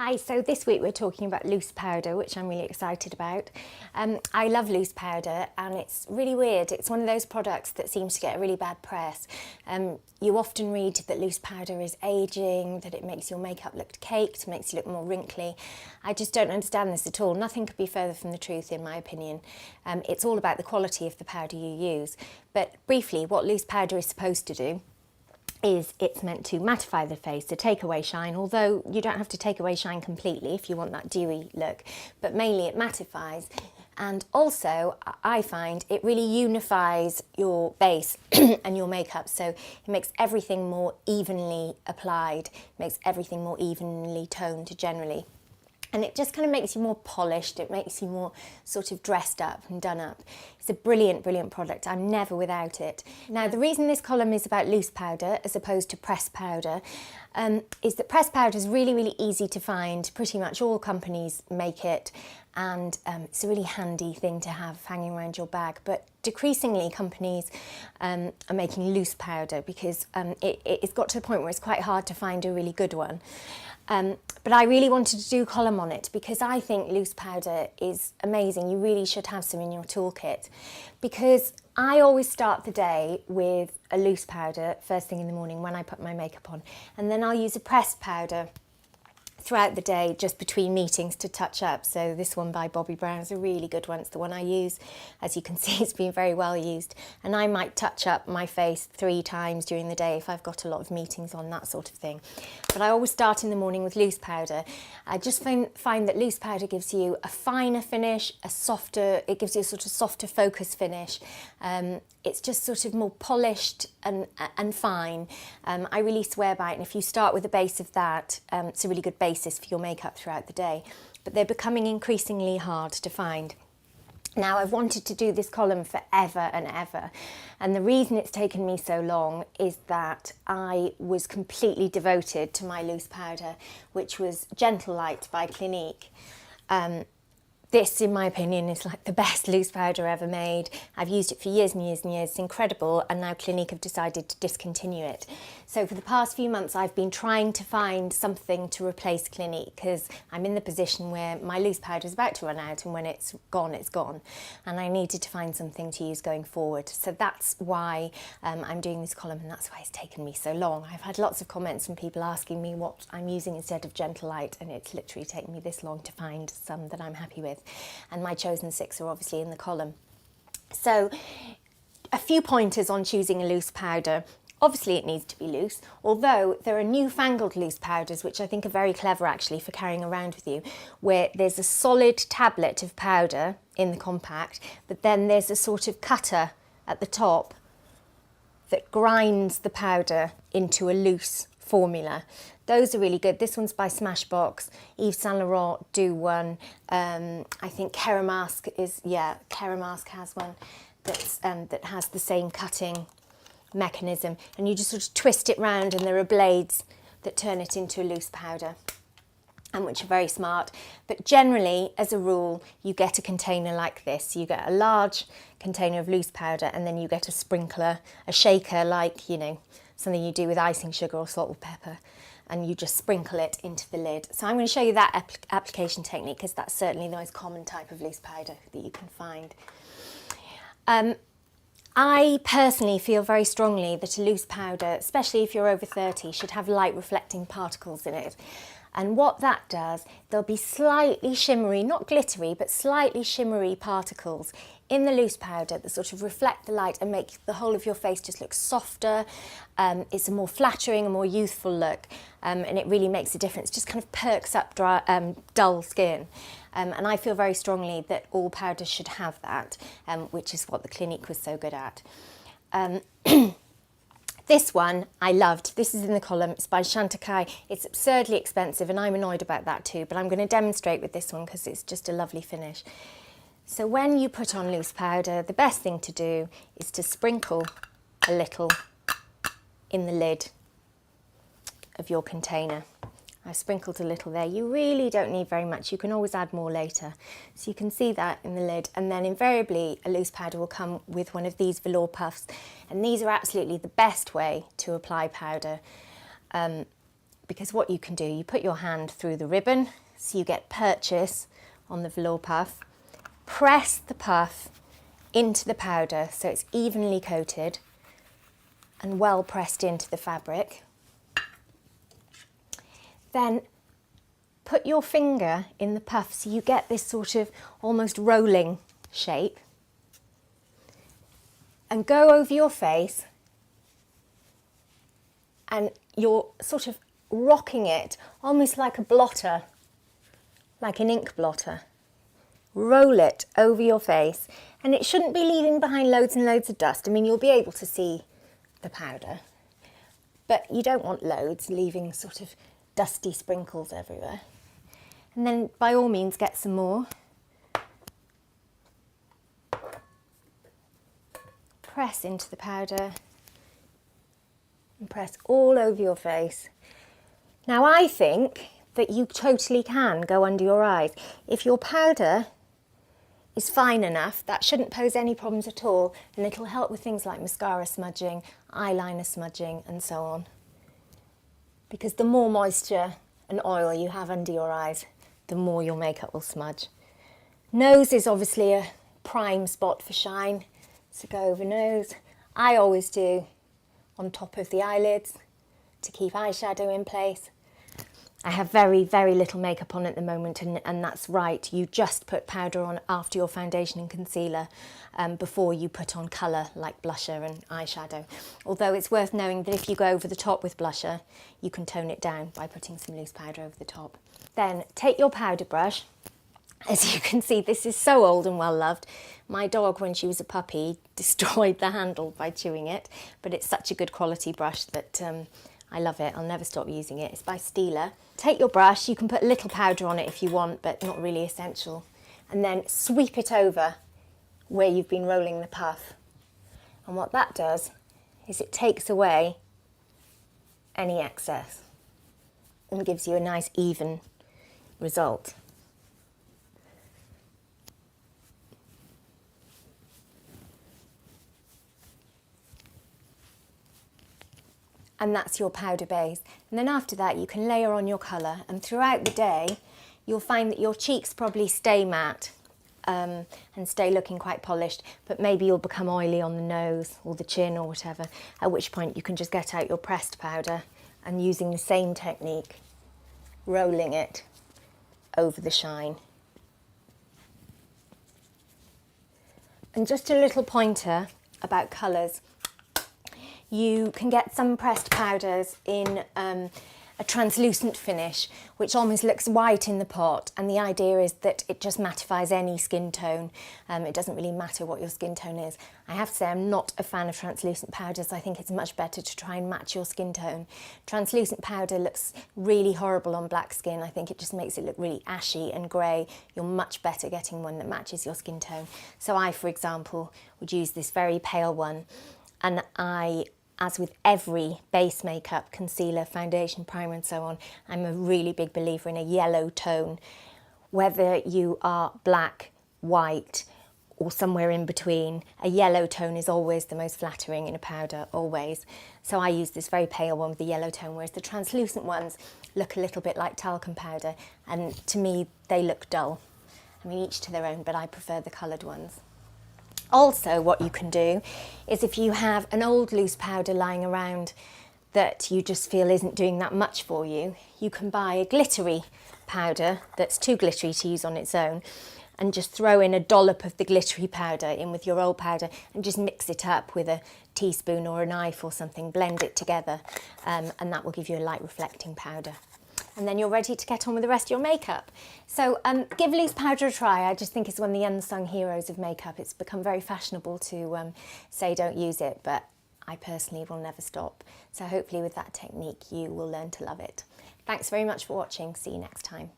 Hi, so this week we're talking about loose powder, which I'm really excited about. I love loose powder and it's really weird. It's one of those products that seems to get a really bad press. You often read that loose powder is ageing, that it makes your makeup look caked, makes you look more wrinkly. I just don't understand this at all. Nothing could be further from the truth in my opinion. It's all about the quality of the powder you use. But briefly, what loose powder is supposed to do is it's meant to mattify the face, to take away shine, although you don't have to take away shine completely if you want that dewy look, but mainly it mattifies. And also, I find it really unifies your base and your makeup, so it makes everything more evenly applied, makes everything more evenly toned generally. And it just kind of makes you more polished, it makes you more sort of dressed up and done up. It's a brilliant, brilliant product. I'm never without it. Now, the reason this column is about loose powder as opposed to pressed powder is that pressed powder is really, really easy to find. Pretty much all companies make it, and it's a really handy thing to have hanging around your bag. But decreasingly, companies are making loose powder because it's got to the point where it's quite hard to find a really good one. But I really wanted to do a column on it because I think loose powder is amazing. You really should have some in your toolkit, because I always start the day with a loose powder first thing in the morning when I put my makeup on, and then I'll use a pressed powder throughout the day just between meetings to touch up. So this one by Bobbi Brown is a really good one. It's the one I use. As you can see, it's been very well used, and I might touch up my face 3 times during the day if I've got a lot of meetings on, that sort of thing. But I always start in the morning with loose powder. I just find that loose powder gives you a finer finish, it gives you a sort of softer focus finish. It's just sort of more polished and fine. I really swear by it, and if you start with a base of that, it's a really good basis for your makeup throughout the day. But they're becoming increasingly hard to find. Now, I've wanted to do this column forever and ever, and the reason it's taken me so long is that I was completely devoted to my loose powder, which was Gentle Light by Clinique. This, in my opinion, is like the best loose powder ever made. I've used it for years and years and years. It's incredible, and now Clinique have decided to discontinue it. So for the past few months, I've been trying to find something to replace Clinique, because I'm in the position where my loose powder is about to run out, and when it's gone, and I needed to find something to use going forward. So that's why I'm doing this column, and that's why it's taken me so long. I've had lots of comments from people asking me what I'm using instead of Gentle Light, and it's literally taken me this long to find some that I'm happy with. And my chosen 6 are obviously in the column. So a few pointers on choosing a loose powder. Obviously it needs to be loose, although there are newfangled loose powders which I think are very clever actually for carrying around with you, where there's a solid tablet of powder in the compact, but then there's a sort of cutter at the top that grinds the powder into a loose formula. Those are really good. This one's by Smashbox. Yves Saint Laurent do one. I think Keramasque has one that has the same cutting mechanism, and you just sort of twist it round and there are blades that turn it into a loose powder, and which are very smart. But generally, as a rule, you get a container like this. You get a large container of loose powder, and then you get a sprinkler, a shaker, like, you know, something you do with icing sugar or salt or pepper, and you just sprinkle it into the lid. So I'm going to show you that application technique, because that's certainly the most common type of loose powder that you can find. I personally feel very strongly that a loose powder, especially if you're over 30, should have light reflecting particles in it. And what that does, there'll be slightly shimmery, not glittery, but slightly shimmery particles in the loose powder that sort of reflect the light and make the whole of your face just look softer. It's a more flattering, a more youthful look, and it really makes a difference. Just kind of perks up dull skin. And I feel very strongly that all powders should have that, which is what the Clinique was so good at. This one I loved. This is in the column. It's by Chantecaille. It's absurdly expensive, and I'm annoyed about that too, but I'm going to demonstrate with this one because it's just a lovely finish. So when you put on loose powder, the best thing to do is to sprinkle a little in the lid of your container. I've sprinkled a little there. You really don't need very much. You can always add more later. So you can see that in the lid, and then invariably a loose powder will come with one of these velour puffs, and these are absolutely the best way to apply powder. because what you can do, you put your hand through the ribbon so you get purchase on the velour puff, press the puff into the powder so it's evenly coated and well pressed into the fabric. Then put your finger in the puff so you get this sort of almost rolling shape, and go over your face, and you're sort of rocking it almost like a blotter, like an ink blotter. Roll it over your face, and it shouldn't be leaving behind loads and loads of dust. I mean, you'll be able to see the powder, but you don't want loads leaving sort of dusty sprinkles everywhere. And then by all means get some more. Press into the powder and press all over your face. Now I think that you totally can go under your eyes. If your powder is fine enough, that shouldn't pose any problems at all, and it'll help with things like mascara smudging, eyeliner smudging and so on. Because the more moisture and oil you have under your eyes, the more your makeup will smudge. Nose is obviously a prime spot for shine, so go over nose. I always do on top of the eyelids to keep eyeshadow in place. I have very, very little makeup on at the moment, and that's right. You just put powder on after your foundation and concealer before you put on colour like blusher and eyeshadow. Although it's worth knowing that if you go over the top with blusher, you can tone it down by putting some loose powder over the top. Then take your powder brush. As you can see, this is so old and well loved. My dog, when she was a puppy, destroyed the handle by chewing it, but it's such a good quality brush that I love it. I'll never stop using it. It's by Stila. Take your brush, you can put a little powder on it if you want, but not really essential. And then sweep it over where you've been rolling the puff. And what that does is it takes away any excess and gives you a nice even result. And that's your powder base. And then after that you can layer on your colour, and throughout the day you'll find that your cheeks probably stay matte and stay looking quite polished, but maybe you'll become oily on the nose or the chin or whatever, at which point you can just get out your pressed powder and, using the same technique, rolling it over the shine. And just a little pointer about colours. You can get some pressed powders in a translucent finish, which almost looks white in the pot, and the idea is that it just mattifies any skin tone. It doesn't really matter what your skin tone is. I have to say I'm not a fan of translucent powders. I think it's much better to try and match your skin tone. Translucent powder looks really horrible on black skin. I think it just makes it look really ashy and grey. You're much better getting one that matches your skin tone. So I, for example, would use this very pale one, and as with every base makeup, concealer, foundation, primer and so on, I'm a really big believer in a yellow tone. Whether you are black, white or somewhere in between, a yellow tone is always the most flattering in a powder, always. So I use this very pale one with the yellow tone, whereas the translucent ones look a little bit like talcum powder, and to me they look dull. I mean, each to their own, but I prefer the coloured ones. Also, what you can do is, if you have an old loose powder lying around that you just feel isn't doing that much for you, you can buy a glittery powder that's too glittery to use on its own, and just throw in a dollop of the glittery powder in with your old powder and just mix it up with a teaspoon or a knife or something, blend it together, and that will give you a light reflecting powder. And then you're ready to get on with the rest of your makeup. So give loose powder a try. I just think it's one of the unsung heroes of makeup. It's become very fashionable to say don't use it, but I personally will never stop. So hopefully with that technique you will learn to love it. Thanks very much for watching. See you next time.